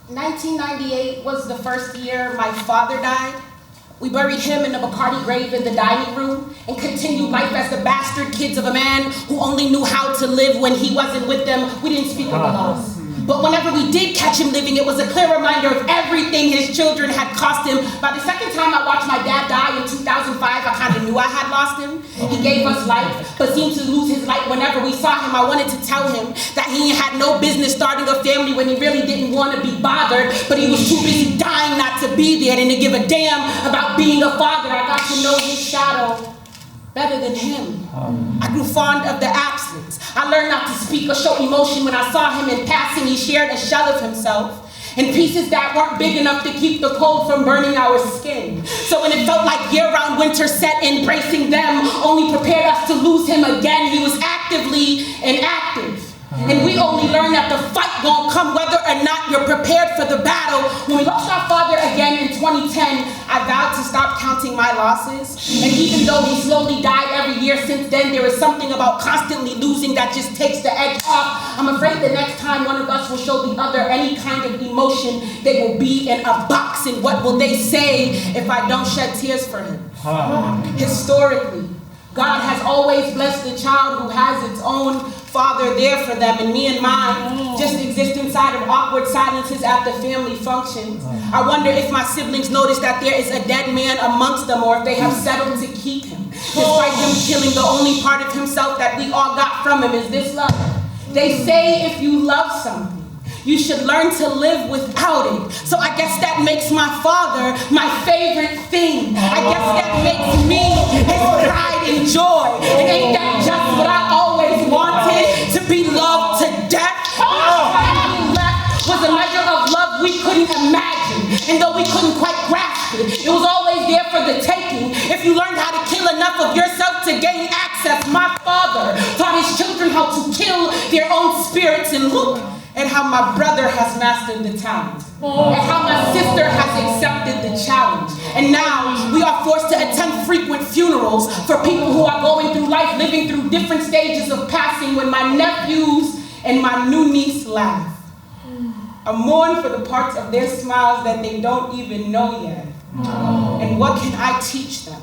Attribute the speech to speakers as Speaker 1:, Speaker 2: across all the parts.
Speaker 1: 1998 was the first year my father died. We buried him in the Bacardi grave in the dining room and continued life as the bastard kids of a man who only knew how to live when he wasn't with them. We didn't speak of the loss. But whenever we did catch him living, it was a clear reminder of everything his children had cost him. By the second time I watched my dad die in 2005, I kind of knew I had lost him. He gave us life, but seemed to lose his light whenever we saw him. I wanted to tell him that he had no business starting a family when he really didn't want to be bothered, but he was too busy dying not to be there and to give a damn about being a father. I got to know his shadow better than him. I grew fond of the absence. I learned not to speak or show emotion. When I saw him in passing, he shared a shell of himself in pieces that weren't big enough to keep the cold from burning our skin. So when it felt like year-round winter set, embracing them only prepared us to lose him again. He was actively inactive. And we only learn that the fight won't come whether or not you're prepared for the battle. When we lost our father again in 2010, I vowed to stop counting my losses. And even though he slowly died every year since then, there is something about constantly losing that just takes the edge off. I'm afraid the next time one of us will show the other any kind of emotion, they will be in a box. And what will they say if I don't shed tears for him? Historically, God has always blessed the child who has its own father there for them, and me and mine just exist inside of awkward silences at the family functions. I wonder if my siblings notice that there is a dead man amongst them, or if they have settled to keep him, despite him killing the only part of himself that we all got from him is this love. They say if you love something, you should learn to live without it. So I guess that makes my father my favorite thing. I guess that makes me his pride and joy. And ain't that just what I always wanted? To be loved to death? What he left was a measure of love we couldn't imagine. And though we couldn't quite grasp it, it was always there for the taking. If you learned how to kill enough of yourself to gain access, my father taught his children how to kill their own spirits. And look at how my brother has mastered the talent, and how my sister has accepted the challenge. And now we are forced to attend frequent funerals for people who are going through life, living through different stages of passing. When my nephews and my new niece laugh, I mourn for the parts of their smiles that they don't even know yet. And what can I teach them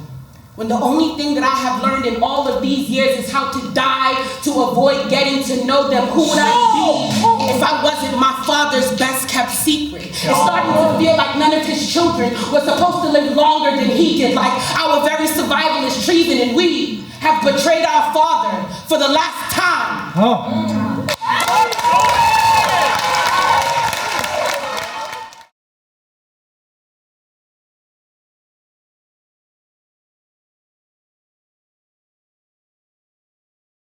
Speaker 1: when the only thing that I have learned in all of these years is how to die to avoid getting to know them? Who would I be if I wasn't my father's best kept secret? It's starting to feel like none of his children were supposed to live longer than he did, like our very survival is treason, and we have betrayed our father for the last time.